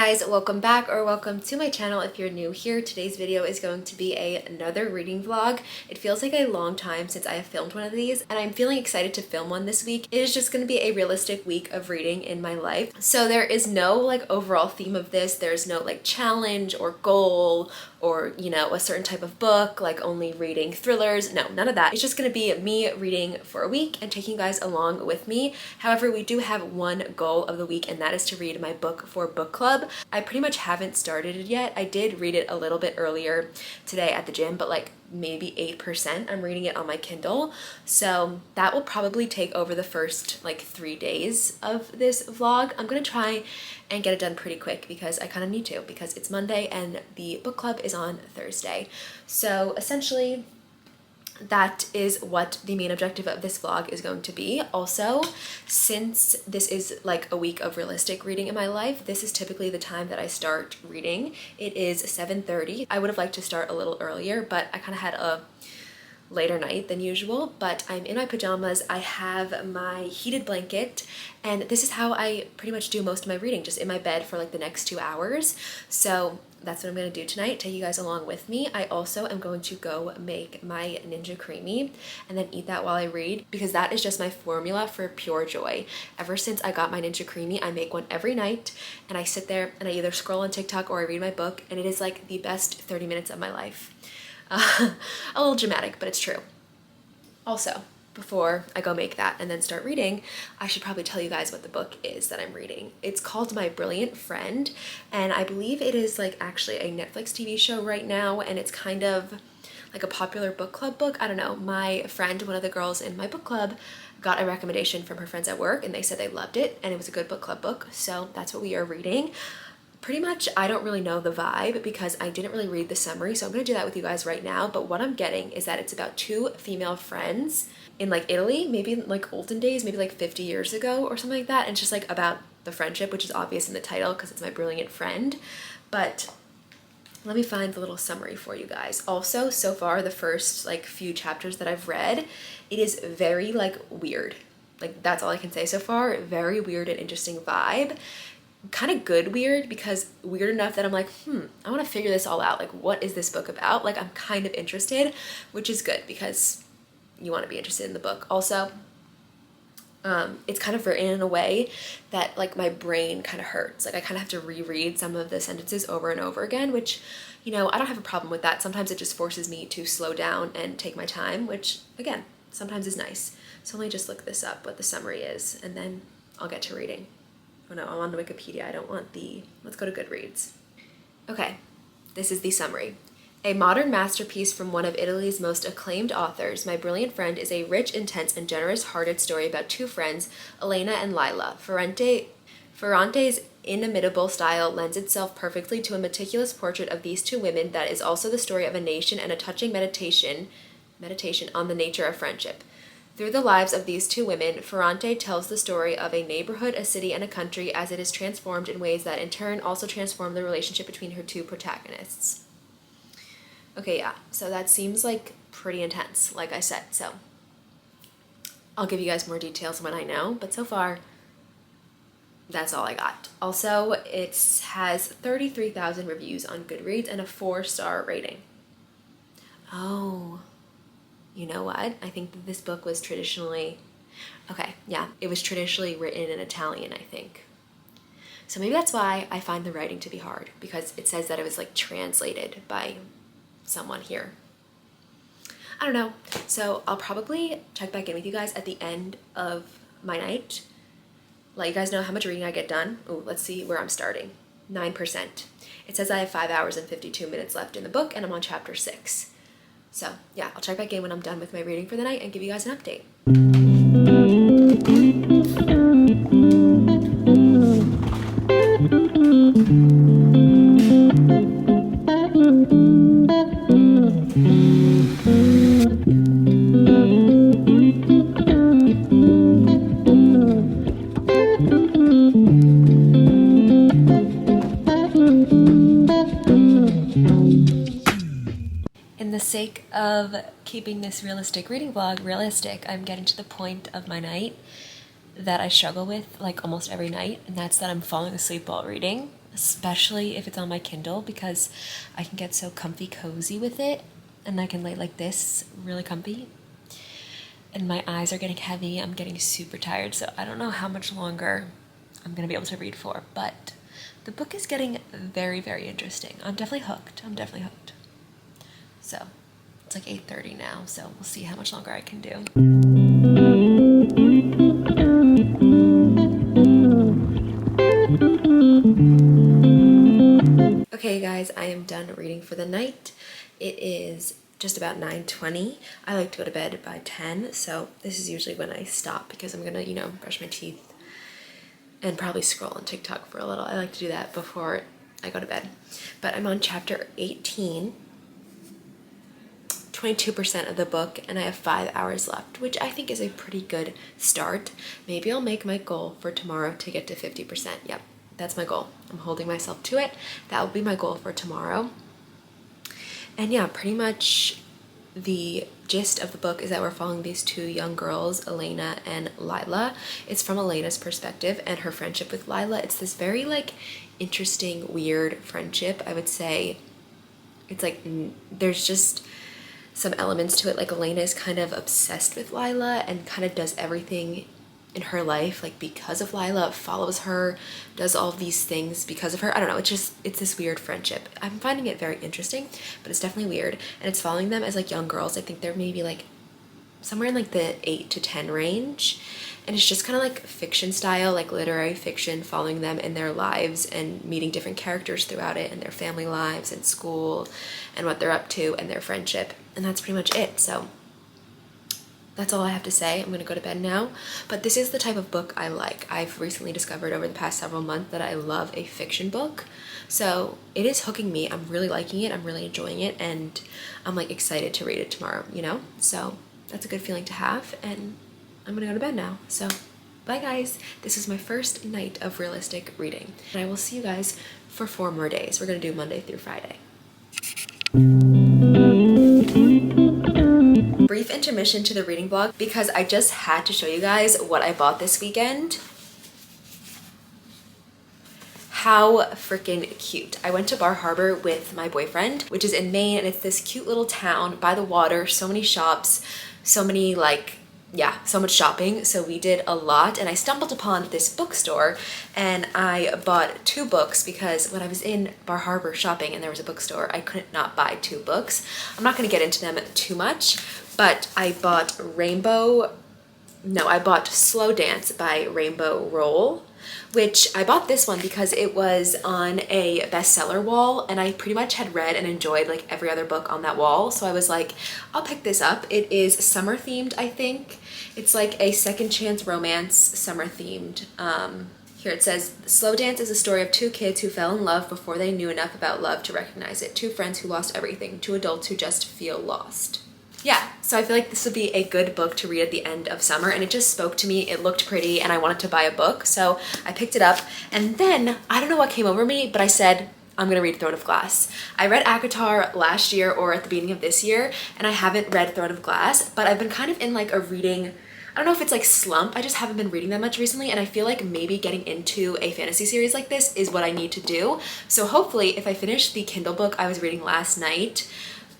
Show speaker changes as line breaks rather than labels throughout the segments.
guys, welcome back or welcome to my channel if you're new here. Today's video is going to be another reading vlog. It feels like a long time since I have filmed one of these and I'm feeling excited to film one this week. It is just going to be a realistic week of reading in my life. So there is no like overall theme of this. There's no like challenge or goal or, you know, a certain type of book, like only reading thrillers. No, none of that. It's just going to be me reading for a week and taking you guys along with me. However, we do have one goal of the week, and that is to read my book for book club. I pretty much haven't started it yet. I did read it a little bit earlier today at the gym, but like maybe 8%. I'm reading it on my Kindle. So that will probably take over the first like 3 days of this vlog. I'm gonna try and get it done pretty quick because I kind of need to, because it's Monday and the book club is on Thursday. So essentially that is what the main objective of this vlog is going to be. Also, since this is like a week of realistic reading in my life, this is typically the time that I start reading. It is 7:30. I would have liked to start a little earlier, but I kind of had a later night than usual. But I'm in my pajamas, I have my heated blanket, and this is how I pretty much do most of my reading, just in my bed for like the next 2 hours. So that's what I'm going to do tonight, take you guys along with me. I also am going to go make my Ninja Creamy and then eat that while I read, because that is just my formula for pure joy. Ever since I got my Ninja Creamy, I make one every night and I sit there and I either scroll on TikTok or I read my book, and it is like the best 30 minutes of my life. A little dramatic, but it's true. Also, before I go make that and then start reading, I should probably tell you guys what the book is that I'm reading. It's called My Brilliant Friend, and I believe it is like actually a Netflix TV show right now, and it's kind of like a popular book club book. I don't know. My friend, one of the girls in my book club, got a recommendation from her friends at work and they said they loved it and it was a good book club book. So that's what we are reading. Pretty much, I don't really know the vibe because I didn't really read the summary, so I'm going to do that with you guys right now. But what I'm getting is that it's about two female friends in like Italy, maybe in like olden days, maybe like 50 years ago or something like that. And it's just like about the friendship, which is obvious in the title because it's My Brilliant Friend. But let me find the little summary for you guys. Also, so far, the first like few chapters that I've read, it is very like weird. Like that's all I can say so far. Very weird and interesting vibe. Kind of good weird, because weird enough that I'm like, I want to figure this all out. Like, what is this book about? Like, I'm kind of interested, which is good because you want to be interested in the book. Also, it's kind of written in a way that like my brain kind of hurts. Like I kind of have to reread some of the sentences over and over again, which, you know, I don't have a problem with that. Sometimes it just forces me to slow down and take my time, which again, sometimes is nice. So let me just look this up, what the summary is, and then I'll get to reading. Oh no, I'm on Wikipedia. I don't want let's go to Goodreads. Okay, this is the summary. A modern masterpiece from one of Italy's most acclaimed authors, My Brilliant Friend is a rich, intense, and generous-hearted story about two friends, Elena and Lila. Ferrante's inimitable style lends itself perfectly to a meticulous portrait of these two women that is also the story of a nation and a touching meditation on the nature of friendship. Through the lives of these two women, Ferrante tells the story of a neighborhood, a city, and a country as it is transformed in ways that in turn also transform the relationship between her two protagonists. Okay, yeah, so that seems like pretty intense, like I said, so I'll give you guys more details when I know, but so far, that's all I got. Also, it has 33,000 reviews on Goodreads and a 4-star rating. Oh, you know what? I think that this book was traditionally, it was traditionally written in Italian, I think. So maybe that's why I find the writing to be hard, because it says that it was like translated by someone here. I don't know. So I'll probably check back in with you guys at the end of my night. Let you guys know how much reading I get done. Oh, let's see where I'm starting. 9%. It says I have 5 hours and 52 minutes left in the book and I'm on chapter 6. So yeah, I'll check back in when I'm done with my reading for the night and give you guys an update. In the sake of keeping this realistic reading vlog realistic, I'm getting to the point of my night that I struggle with like almost every night, and that's that I'm falling asleep while reading. especially if it's on my Kindle, because I can get so comfy cozy with it, and I can lay like this really comfy. And my eyes are getting heavy. I'm getting super tired, so I don't know how much longer I'm gonna be able to read for, but the book is getting very, very interesting. I'm definitely hooked. So it's like 8:30 now, so we'll see how much longer I can do. Okay guys, I am done reading for the night. It is just about 9:20. I like to go to bed by 10, so this is usually when I stop because I'm gonna, brush my teeth and probably scroll on TikTok for a little. I like to do that before I go to bed. But I'm on chapter 18, 22% of the book, and I have 5 hours left, which I think is a pretty good start. Maybe I'll make my goal for tomorrow to get to 50%. Yep, that's my goal. I'm holding myself to it. That will be my goal for tomorrow. And yeah, pretty much the gist of the book is that we're following these 2 young girls, Elena and Lila. It's from Elena's perspective and her friendship with Lila. It's this very interesting, weird friendship. I would say it's there's just some elements to it. Like Elena is kind of obsessed with Lila and kind of does everything in her life because of Lila, follows her, does all these things because of her. I don't know, it's this weird friendship. I'm finding it very interesting, but it's definitely weird, and it's following them as young girls. I think they're maybe somewhere in the 8 to 10 range, and it's just kind of fiction style, literary fiction, following them in their lives and meeting different characters throughout it and their family lives and school and what they're up to and their friendship, and that's pretty much it. So that's all I have to say. I'm gonna go to bed now, but this is the type of book I like. I've recently discovered over the past several months that I love a fiction book, so it is hooking me. I'm really liking it, I'm really enjoying it, and I'm excited to read it tomorrow, So that's a good feeling to have, and I'm gonna go to bed now. So bye guys, this is my first night of realistic reading, and I will see you guys for 4 more days. We're gonna do Monday through Friday. Brief intermission to the reading vlog because I just had to show you guys what I bought this weekend. How freaking cute. I went to Bar Harbor with my boyfriend, which is in Maine, and it's this cute little town by the water, so many shops, so many so much shopping. So we did a lot, and I stumbled upon this bookstore and I bought 2 books because when I was in Bar Harbor shopping and there was a bookstore, I couldn't not buy 2 books. I'm not going to get into them too much, but I bought Slow Dance by Rainbow Rowell, which I bought this one because it was on a bestseller wall, and I pretty much had read and enjoyed every other book on that wall. So I was like, I'll pick this up. It is summer themed, I think. It's a second chance romance, summer themed. Here it says, Slow Dance is a story of 2 kids who fell in love before they knew enough about love to recognize it. 2 friends who lost everything. 2 adults who just feel lost. Yeah, so I feel like this would be a good book to read at the end of summer, and it just spoke to me. It looked pretty, and I wanted to buy a book, so I picked it up. And then, I don't know what came over me, but I said, I'm gonna read Throne of Glass. I read ACOTAR last year or at the beginning of this year, and I haven't read Throne of Glass, but I've been kind of in a reading, I don't know if it's slump, I just haven't been reading that much recently, and I feel like maybe getting into a fantasy series like this is what I need to do. So hopefully, if I finish the Kindle book I was reading last night,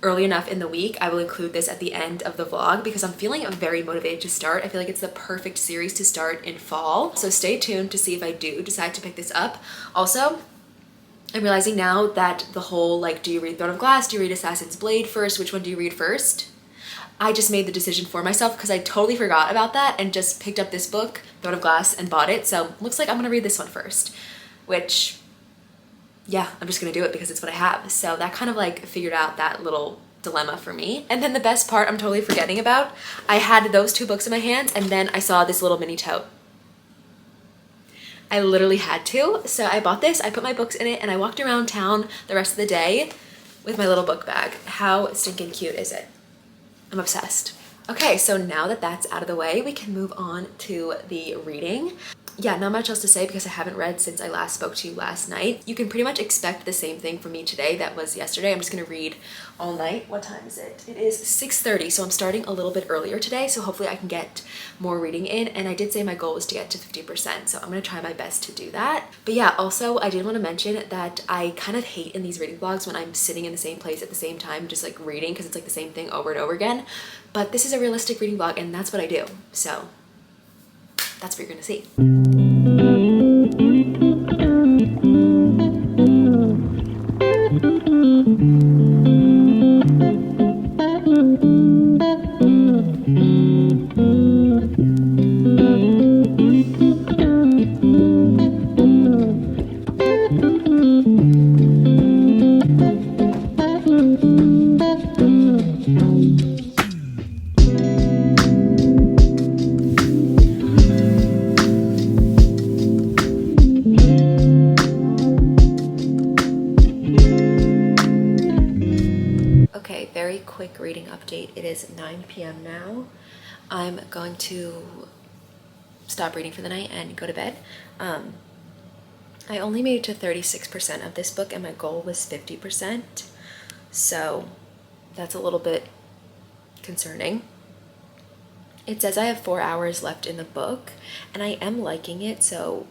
early enough in the week, I will include this at the end of the vlog because I'm feeling very motivated to start. I feel like it's the perfect series to start in fall. So stay tuned to see if I do decide to pick this up. Also, I'm realizing now that the whole do you read Throne of Glass, do you read Assassin's Blade first, which one do you read first? I just made the decision for myself because I totally forgot about that and just picked up this book, Throne of Glass, and bought it. So looks like I'm gonna read this one first, which, yeah, I'm just gonna do it because it's what I have. So that kind of figured out that little dilemma for me. And then the best part I'm totally forgetting about, I had those 2 books in my hands and then I saw this little mini tote. I literally had to. So I bought this, I put my books in it, and I walked around town the rest of the day with my little book bag. How stinking cute is it? I'm obsessed. Okay, so now that that's out of the way, we can move on to the reading. yeah, not much else to say because I haven't read since I last spoke to you last night. You can pretty much expect the same thing from me today that was yesterday. I'm just gonna read all night. What time is it? It is 6:30, so I'm starting a little bit earlier today, so hopefully I can get more reading in. And I did say my goal was to get to 50%, so I'm gonna try my best to do that. But yeah, also I did want to mention that I kind of hate in these reading vlogs when I'm sitting in the same place at the same time just like reading, because it's like the same thing over and over again. But this is a realistic reading vlog and that's what I do. So that's what you're gonna see. Okay, very quick reading update. It is 9 p.m. now. I'm going to stop reading for the night and go to bed. I only made it to 36% of this book and my goal was 50%. So that's a little bit concerning. It says I have 4 hours left in the book and I am liking it, so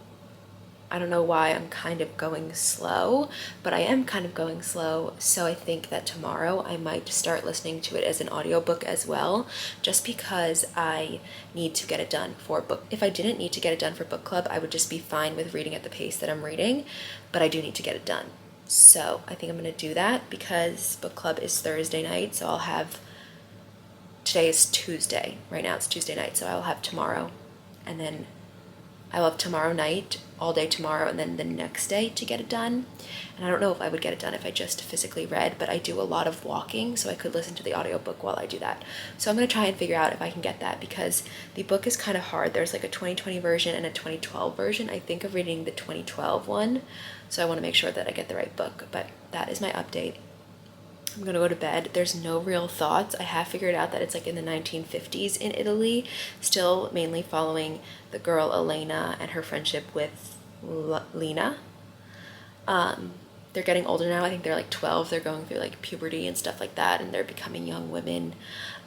I don't know why I'm kind of going slow, but I am kind of going slow. So I think that tomorrow I might start listening to it as an audiobook as well, just because I need to get it done for book. If I didn't need to get it done for book club, I would just be fine with reading at the pace that I'm reading, but I do need to get it done. So I think I'm gonna do that because book club is Thursday night, so I'll have, today is Tuesday, right now it's Tuesday night, so I'll have tomorrow, and then I'll have tomorrow night, all day tomorrow, and then the next day to get it done. And I don't know if I would get it done if I just physically read, but I do a lot of walking, so I could listen to the audiobook while I do that. So I'm gonna try and figure out if I can get that because the book is kind of hard. There's like a 2020 version and a 2012 version. I think of reading the 2012 one, so I wanna make sure that I get the right book, but that is my update. I'm gonna go to bed. There's no real thoughts. I have figured out that it's like in the 1950s in Italy, still mainly following the girl Elena and her friendship with Lena. They're getting older now. I think they're like 12. They're going through like puberty and stuff like that, and they're becoming young women.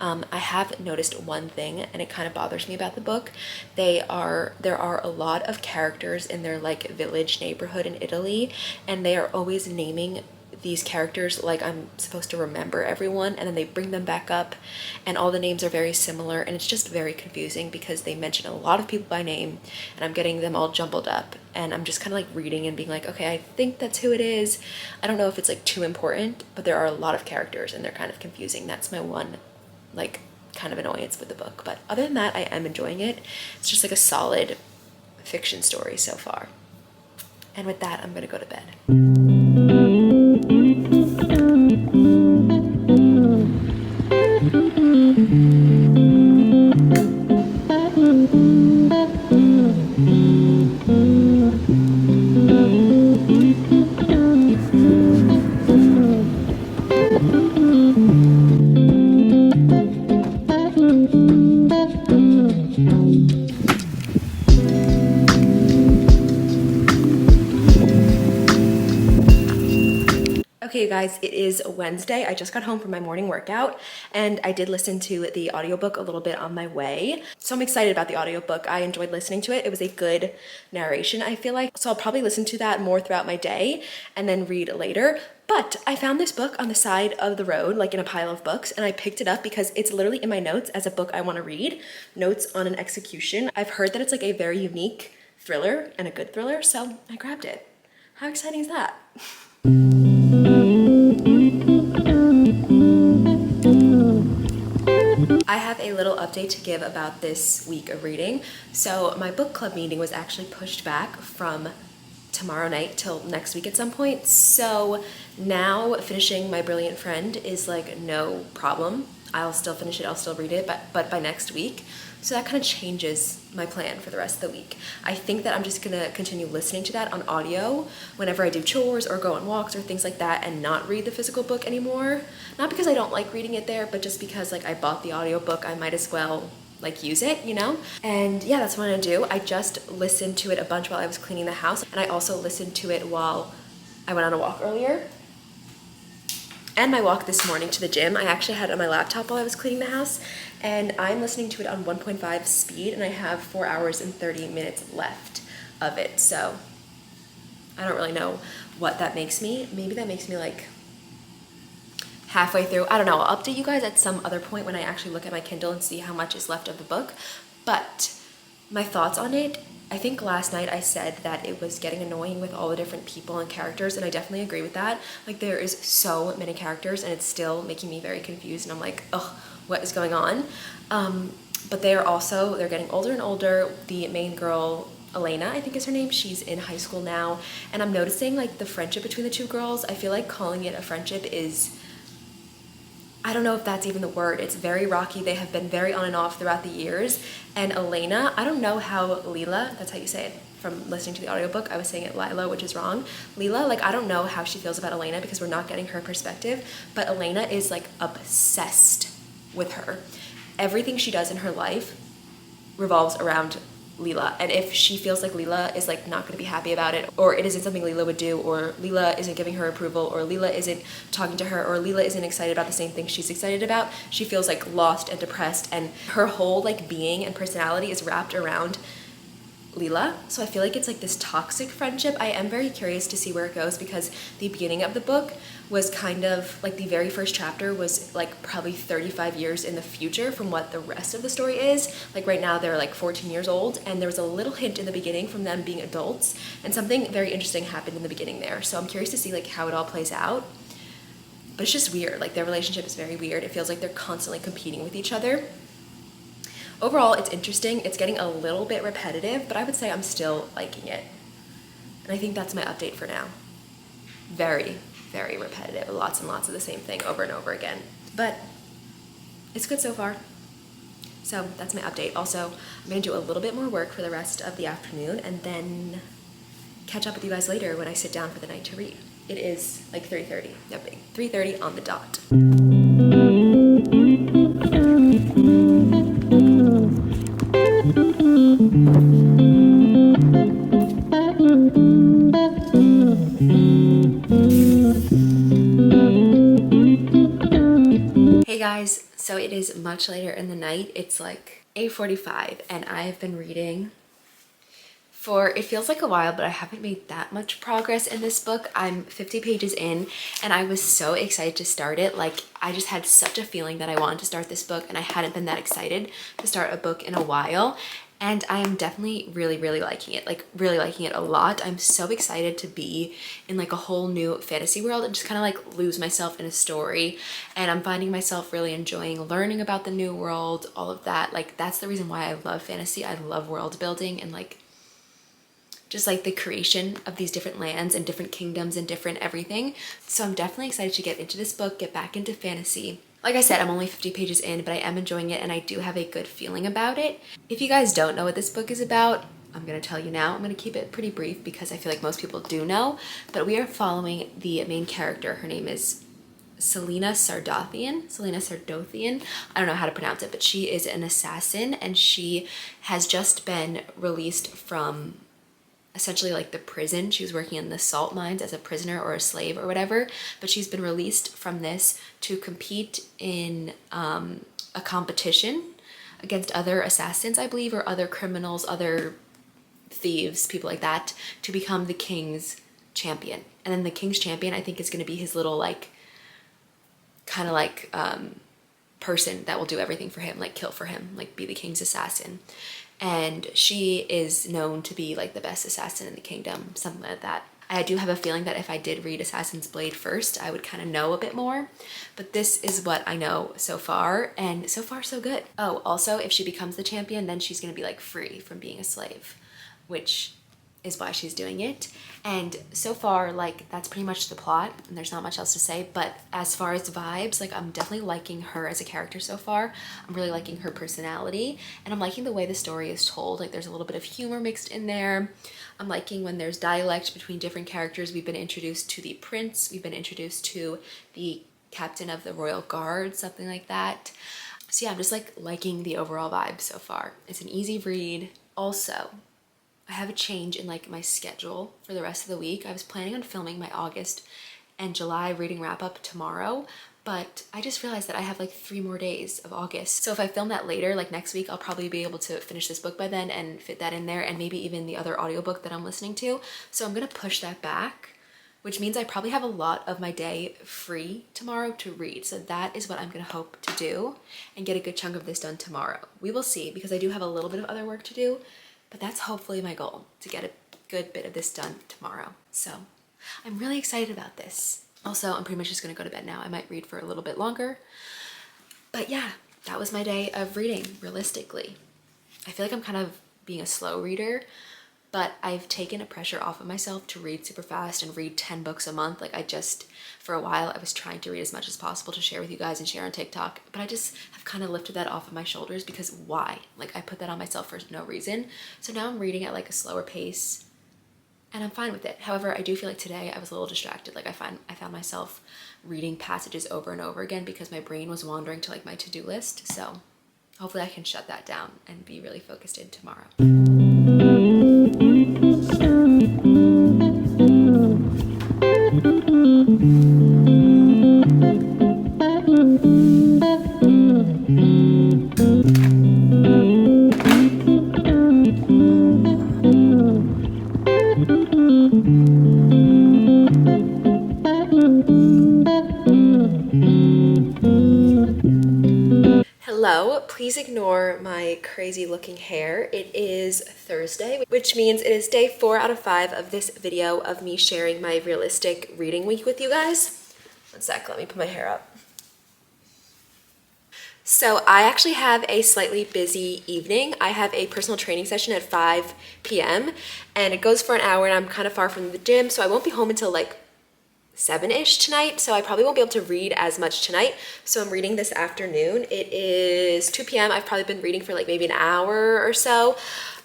I have noticed one thing, and it kind of bothers me about the book. There are a lot of characters in their like village neighborhood in Italy, and they are always naming these characters like I'm supposed to remember everyone, and then they bring them back up and all the names are very similar, and it's just very confusing because they mention a lot of people by name and I'm getting them all jumbled up, and I'm just kind of like reading and being like, okay, I think that's who it is. I don't know if it's like too important, but there are a lot of characters and they're kind of confusing. That's my one like kind of annoyance with the book, but other than that I am enjoying it. It's just like a solid fiction story so far. And with that, I'm gonna go to bed. Okay, you guys, it is Wednesday. I just got home from my morning workout and I did listen to the audiobook a little bit on my way. So I'm excited about the audiobook. I enjoyed listening to it. It was a good narration, I feel like. So I'll probably listen to that more throughout my day and then read later. But I found this book on the side of the road, like in a pile of books, and I picked it up because it's literally in my notes as a book I want to read. Notes on an Execution. I've heard that it's like a very unique thriller and a good thriller, so I grabbed it. How exciting is that? I have a little update to give about this week of reading. So my book club meeting was actually pushed back from tomorrow night till next week at some point. So now finishing My Brilliant Friend is like no problem. I'll still finish it, I'll still read it, but by next week. So that kind of changes my plan for the rest of the week. I think that I'm just gonna continue listening to that on audio whenever I do chores or go on walks or things like that, and not read the physical book anymore. Not because I don't like reading it there, but just because like I bought the audiobook, I might as well like use it, you know? And yeah, that's what I'm gonna do. I just listened to it a bunch while I was cleaning the house, and I also listened to it while I went on a walk earlier. And my walk this morning to the gym, I actually had it on my laptop while I was cleaning the house, and I'm listening to it on 1.5 speed, and I have 4 hours and 30 minutes left of it. So I don't really know what that makes me. Maybe that makes me like halfway through. I don't know. I'll update you guys at some other point when I actually look at my Kindle and see how much is left of the book. But my thoughts on it, I think last night I said that it was getting annoying with all the different people and characters, and I definitely agree with that. Like, there is so many characters and it's still making me very confused, and I'm like, ugh, what is going on? But they're getting older and older. The main girl, Elena, I think is her name, she's in high school now, and I'm noticing like the friendship between the two girls. I feel like calling it a friendship is, I don't know if that's even the word. It's very rocky. They have been very on and off throughout the years. And Elena, I don't know how Lila, that's how you say it from listening to the audiobook. I was saying it Lila, which is wrong. Lila, like, I don't know how she feels about Elena because we're not getting her perspective, but Elena is like obsessed with her. Everything she does in her life revolves around Lila, and if she feels like Lila is like not going to be happy about it, or it isn't something Lila would do, or Lila isn't giving her approval, or Lila isn't talking to her, or Lila isn't excited about the same thing she's excited about, she feels like lost and depressed, and her whole like being and personality is wrapped around Lila. So I feel like it's like this toxic friendship. I am very curious to see where it goes, because the beginning of the book was kind of like, the very first chapter was like probably 35 years in the future from what the rest of the story is. Like right now they're like 14 years old, and there was a little hint in the beginning from them being adults, and something very interesting happened in the beginning there. So I'm curious to see like how it all plays out. But it's just weird. Like, their relationship is very weird. It feels like they're constantly competing with each other. Overall, it's interesting. It's getting a little bit repetitive, but I would say I'm still liking it. And I think that's my update for now. Very, very repetitive. Lots and lots of the same thing over and over again. But it's good so far. So that's my update. Also, I'm going to do a little bit more work for the rest of the afternoon and then catch up with you guys later when I sit down for the night to read. It is like 3:30. Yep, 3:30 on the dot. Hey guys, so it is much later in the night. It's like 8:45 and I've been reading for, it feels like a while, but I haven't made that much progress in this book. I'm 50 pages in and I was so excited to start it. Like, I just had such a feeling that I wanted to start this book, and I hadn't been that excited to start a book in a while. And I am definitely really, really liking it, like really liking it a lot. I'm so excited to be in like a whole new fantasy world and just kind of like lose myself in a story. And I'm finding myself really enjoying learning about the new world, all of that. Like, that's the reason why I love fantasy. I love world building and like just like the creation of these different lands and different kingdoms and different everything. So I'm definitely excited to get into this book, get back into fantasy. Like I said, I'm only 50 pages in, but I am enjoying it and I do have a good feeling about it. If you guys don't know what this book is about, I'm going to tell you now. I'm going to keep it pretty brief because I feel like most people do know, but we are following the main character. Her name is Selena Sardothian. I don't know how to pronounce it, but she is an assassin and she has just been released from essentially like the prison. She was working in the salt mines as a prisoner or a slave or whatever, but she's been released from this to compete in a competition against other assassins, I believe, or other criminals, other thieves, people like that, to become the king's champion. And then the king's champion, I think, is going to be his little like kind of like person that will do everything for him, like kill for him, like be the king's assassin. And she is known to be like the best assassin in the kingdom, something like that. I do have a feeling that if I did read Assassin's Blade first, I would kind of know a bit more, but this is what I know so far, and so far so good. Oh, also, if she becomes the champion, then she's gonna be like free from being a slave, which is why she's doing it. And so far, like, that's pretty much the plot and there's not much else to say. But as far as vibes, like, I'm definitely liking her as a character so far. I'm really liking her personality and I'm liking the way the story is told. Like, there's a little bit of humor mixed in there. I'm liking when there's dialect between different characters. We've been introduced to the prince, we've been introduced to the captain of the royal guard, something like that. So yeah, I'm just like liking the overall vibe so far. It's an easy read. Also, I have a change in like my schedule for the rest of the week. I was planning on filming my August and July reading wrap up tomorrow, but I just realized that I have like 3 more days of August. So if I film that later, like next week, I'll probably be able to finish this book by then and fit that in there, and maybe even the other audiobook that I'm listening to. So I'm gonna push that back, which means I probably have a lot of my day free tomorrow to read. So that is what I'm gonna hope to do and get a good chunk of this done tomorrow. We will see, because I do have a little bit of other work to do, but that's hopefully my goal, to get a good bit of this done tomorrow. So I'm really excited about this. Also, I'm pretty much just gonna go to bed now. I might read for a little bit longer. But yeah, that was my day of reading, realistically. I feel like I'm kind of being a slow reader, but I've taken a pressure off of myself to read super fast and read 10 books a month. Like for a while, I was trying to read as much as possible to share with you guys and share on TikTok, but I just have kind of lifted that off of my shoulders, because why? Like, I put that on myself for no reason. So now I'm reading at like a slower pace and I'm fine with it. However, I do feel like today I was a little distracted. Like I found myself reading passages over and over again because my brain was wandering to like my to-do list. So hopefully I can shut that down and be really focused in tomorrow. Hello, please ignore my crazy looking hair. It is Thursday, which means it is day 4 out of 5 of this video of me sharing my realistic reading week with you guys. One sec, let me put my hair up. So I actually have a slightly busy evening. I have a personal training session at 5 p.m. and it goes for an hour, and I'm kind of far from the gym, so I won't be home until like 7-ish tonight, so I probably won't be able to read as much tonight. So I'm reading this afternoon. It is 2 p.m. I've probably been reading for like maybe an hour or so.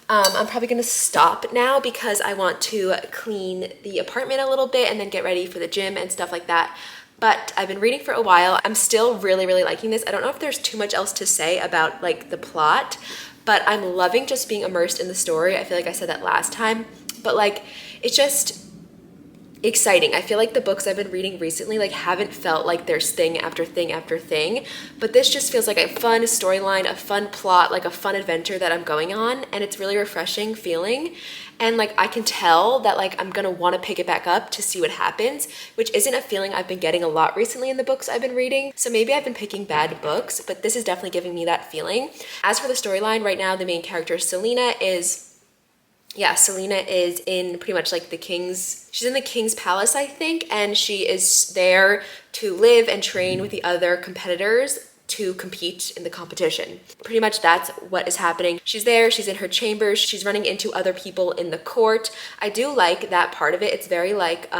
I'm probably gonna stop now because I want to clean the apartment a little bit and then get ready for the gym and stuff like that. But I've been reading for a while. I'm still really, really liking this. I don't know if there's too much else to say about like the plot, but I'm loving just being immersed in the story. I feel like I said that last time, but like it's just exciting. I feel like the books I've been reading recently like haven't felt like there's thing after thing after thing, but this just feels like a fun storyline, a fun plot, like a fun adventure that I'm going on, and it's really refreshing feeling. And like I can tell that like I'm gonna want to pick it back up to see what happens, which isn't a feeling I've been getting a lot recently in the books I've been reading. So maybe I've been picking bad books, but this is definitely giving me that feeling. As for the storyline, right now the main character Selena is in pretty much like she's in the king's palace, I think, and she is there to live and train with the other competitors to compete in the competition. Pretty much that's what is happening. She's there, she's in her chambers, she's running into other people in the court. I do like that part of it. It's very like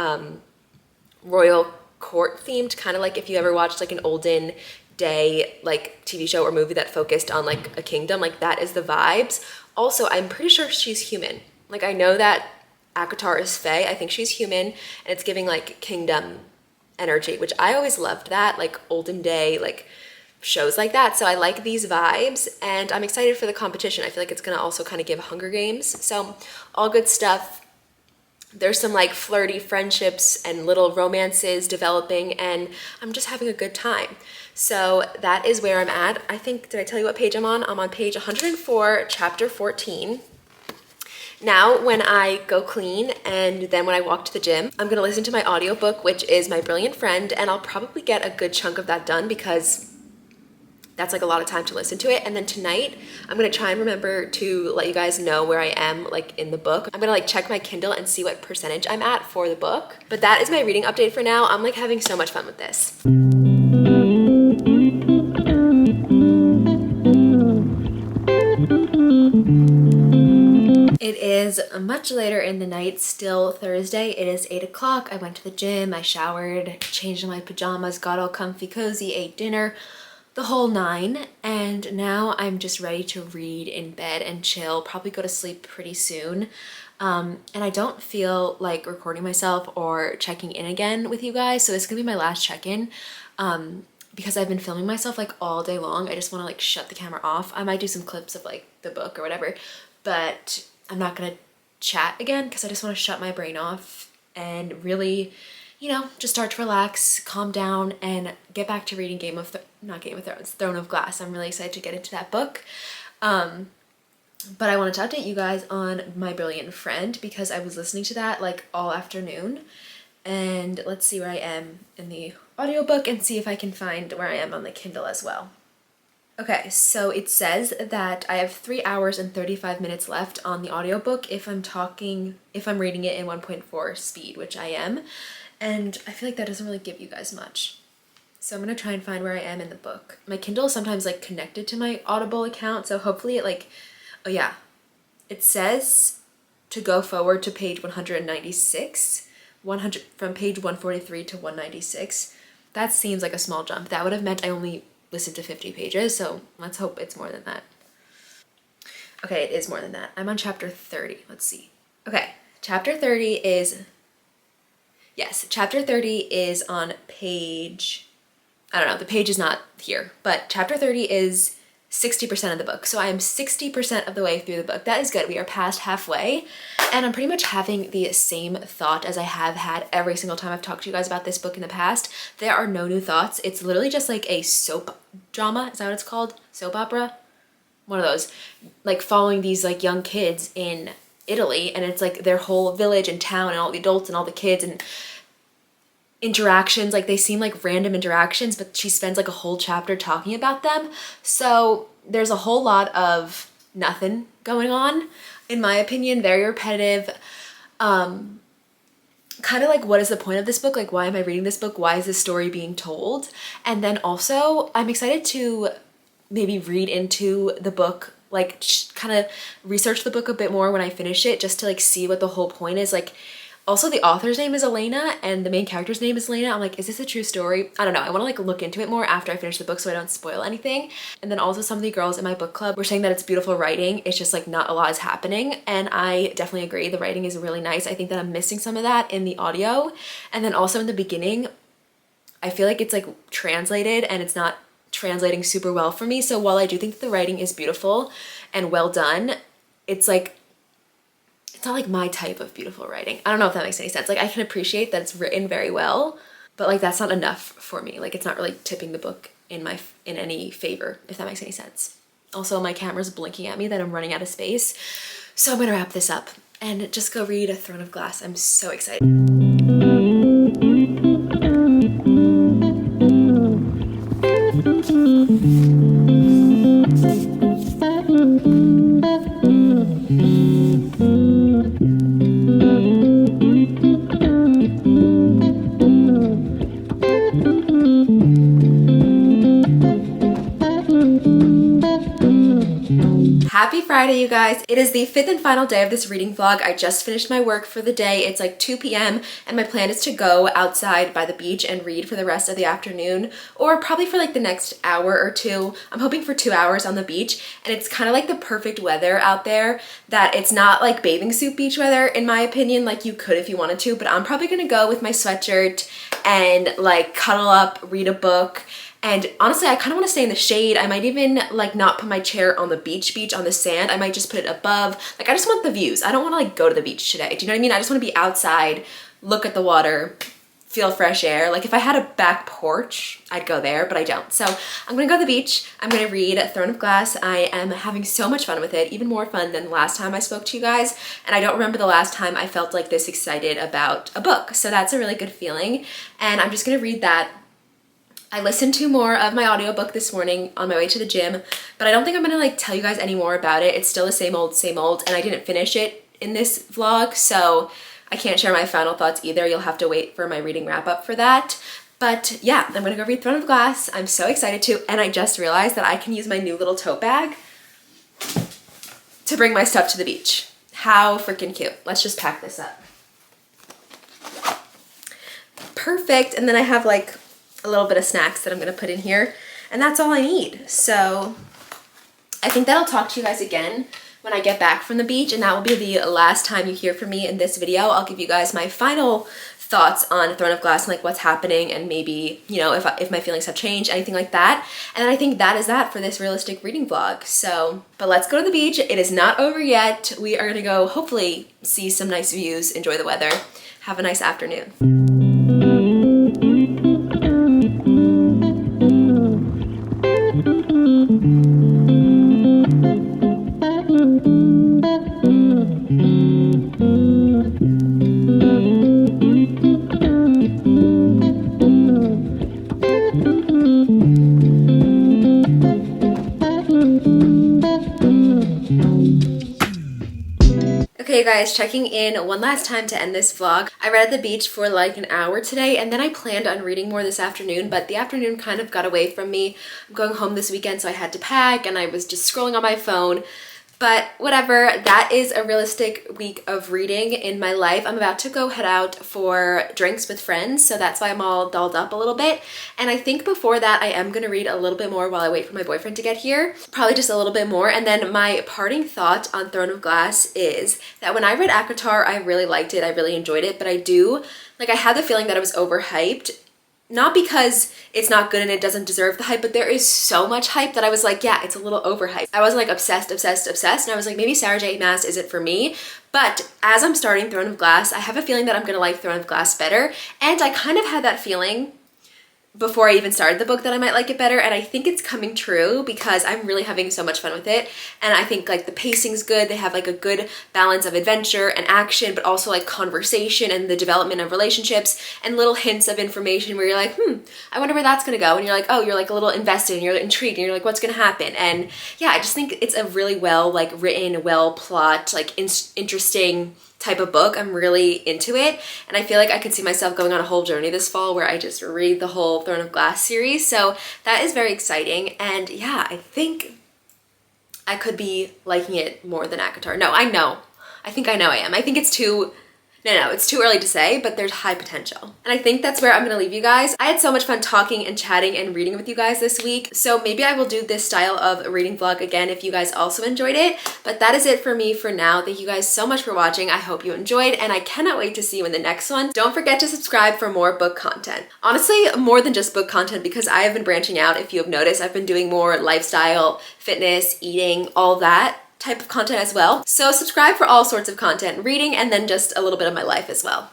royal court themed, kind of like if you ever watched like an olden day like TV show or movie that focused on like a kingdom, like that is the vibes. Also, I'm pretty sure she's human. Like I know that ACOTAR is Fae. I think she's human, and it's giving like kingdom energy, which I always loved that, like olden day like shows like that. So I like these vibes, and I'm excited for the competition. I feel like it's gonna also kind of give Hunger Games. So all good stuff. There's some like flirty friendships and little romances developing, and I'm just having a good time. So that is where I'm at. I think, did I tell you what page I'm on? I'm on page 104, chapter 14. Now, when I go clean and then when I walk to the gym, I'm gonna listen to my audiobook, which is My Brilliant Friend, and I'll probably get a good chunk of that done because that's like a lot of time to listen to it. And then tonight, I'm gonna try and remember to let you guys know where I am like in the book. I'm gonna like check my Kindle and see what percentage I'm at for the book. But that is my reading update for now. I'm like having so much fun with this. It is much later in the night, still Thursday. It is 8 o'clock. I went to the gym, I showered, changed in my pajamas, got all comfy cozy, ate dinner, the whole 9, and now I'm just ready to read in bed and chill, probably go to sleep pretty soon. And I don't feel like recording myself or checking in again with you guys, so this is gonna be my last check-in. because I've been filming myself like all day long, I just want to like shut the camera off. I might do some clips of like the book or whatever, but I'm not gonna chat again because I just want to shut my brain off and really, you know, just start to relax, calm down, and get back to reading not Game of Thrones, Throne of Glass. I'm really excited to get into that book. But I wanted to update you guys on My Brilliant Friend because I was listening to that like all afternoon. And let's see where I am in the audiobook and see if I can find where I am on the Kindle as well. Okay, so it says that I have 3 hours and 35 minutes left on the audiobook if I'm reading it in 1.4 speed, which I am. And I feel like that doesn't really give you guys much. So I'm gonna try and find where I am in the book. My Kindle is sometimes like connected to my Audible account, so hopefully it like, oh yeah, it says to go forward to page 196, from page 143 to 196. That seems like a small jump. That would have meant I only listened to 50 pages, so let's hope it's more than that. Okay, it is more than that. I'm on chapter 30. Let's see. Okay, chapter 30 is on page, I don't know, the page is not here, but chapter 30 is 60% of the book. So I am 60% of the way through the book. That is good. We are past halfway, and I'm pretty much having the same thought as I have had every single time I've talked to you guys about this book in the past. There are no new thoughts. It's literally just like a soap drama. Is that what it's called? Soap opera? One of those. Like following these like young kids in Italy, and it's like their whole village and town and all the adults and all the kids and interactions. Like they seem like random interactions, but she spends like a whole chapter talking about them. So there's a whole lot of nothing going on, in my opinion. Very repetitive. Kind of like, what is the point of this book? Like, why am I reading this book? Why is this story being told? And then also I'm excited to maybe read into the book, like kind of research the book a bit more when I finish it, just to like see what the whole point is. Like, also the author's name is Elena and the main character's name is Elena. I'm like, is this a true story? I don't know. I want to like look into it more after I finish the book so I don't spoil anything. And then also some of the girls in my book club were saying that it's beautiful writing. It's just like not a lot is happening. And I definitely agree. The writing is really nice. I think that I'm missing some of that in the audio. And then also in the beginning, I feel like it's like translated and it's not translating super well for me. So while I do think that the writing is beautiful and well done, it's like, it's not like my type of beautiful writing. I don't know if that makes any sense. Like I can appreciate that it's written very well, but like that's not enough for me. Like it's not really tipping the book in any favor, if that makes any sense. Also, my camera's blinking at me that I'm running out of space. So I'm gonna wrap this up and just go read A Throne of Glass. I'm so excited. Happy Friday, you guys. It is the 5th and final day of this reading vlog. I just finished my work for the day. It's like 2 p.m. and my plan is to go outside by the beach and read for the rest of the afternoon, or probably for like the next hour or two. I'm hoping for 2 hours on the beach, and it's kind of like the perfect weather out there, that it's not like bathing suit beach weather in my opinion. Like you could if you wanted to, but I'm probably gonna go with my sweatshirt and like cuddle up, read a book. And honestly, I kind of want to stay in the shade. I might even like not put my chair on the beach on the sand. I might just put it above. Like I just want the views. I don't want to like go to the beach today. Do you know what I mean? I just want to be outside, look at the water, feel fresh air. Like if I had a back porch, I'd go there, but I don't. So I'm gonna go to the beach. I'm gonna read Throne of Glass. I am having so much fun with it, even more fun than the last time I spoke to you guys. And I don't remember the last time I felt like this excited about a book. So that's a really good feeling. And I'm just gonna read that. I listened to more of my audiobook this morning on my way to the gym, but I don't think I'm gonna like tell you guys any more about it. It's still the same old, and I didn't finish it in this vlog, so I can't share my final thoughts either. You'll have to wait for my reading wrap up for that. But yeah, I'm gonna go read Throne of Glass. I'm so excited to, and I just realized that I can use my new little tote bag to bring my stuff to the beach. How freaking cute. Let's just pack this up. Perfect, and then I have like a little bit of snacks that I'm gonna put in here, and that's all I need. So I think that I'll talk to you guys again when I get back from the beach, and that will be the last time you hear from me in this video. I'll give you guys my final thoughts on Throne of Glass and like what's happening, and maybe, you know, if my feelings have changed, anything like that. And then I think that is that for this realistic reading vlog. So, but let's go to the beach. It is not over yet. We are gonna go hopefully see some nice views, enjoy the weather, have a nice afternoon. Okay guys, checking in one last time to end this vlog. I read at the beach for like an hour today, and then I planned on reading more this afternoon, but the afternoon kind of got away from me. I'm going home this weekend, so I had to pack, and I was just scrolling on my phone. But whatever, that is a realistic week of reading in my life. I'm about to go head out for drinks with friends, so that's why I'm all dolled up a little bit. And I think before that, I am gonna read a little bit more while I wait for my boyfriend to get here. Probably just a little bit more. And then my parting thought on Throne of Glass is that when I read ACOTAR, I really liked it, I really enjoyed it, but I had the feeling that it was overhyped. Not because it's not good and it doesn't deserve the hype, but there is so much hype that I was like, yeah, it's a little overhyped. I wasn't like obsessed, and I was like, maybe Sarah J Maas isn't for me. But as I'm starting Throne of Glass, I have a feeling that I'm gonna like Throne of Glass better. And I kind of had that feeling before I even started the book that I might like it better, and I think it's coming true because I'm really having so much fun with it. And I think like the pacing's good. They have like a good balance of adventure and action, but also like conversation and the development of relationships and little hints of information where you're like, I wonder where that's gonna go. And you're like, oh, you're like a little invested and you're intrigued and you're like, what's gonna happen? And yeah, I just think it's a really well like written, well plot, like interesting type of book. I'm really into it, and I feel like I could see myself going on a whole journey this fall where I just read the whole Throne of Glass series. So that is very exciting, and yeah, I think I could be liking it more than ACOTAR. No, I know. I think I know I am. I think it's too... No, it's too early to say, but there's high potential. And I think that's where I'm gonna leave you guys. I had so much fun talking and chatting and reading with you guys this week, so maybe I will do this style of a reading vlog again if you guys also enjoyed it. But that is it for me for now. Thank you guys so much for watching. I hope you enjoyed, and I cannot wait to see you in the next one. Don't forget to subscribe for more book content. Honestly, more than just book content, because I have been branching out. If you have noticed, I've been doing more lifestyle, fitness, eating, all that type of content as well. So subscribe for all sorts of content, reading, and then just a little bit of my life as well.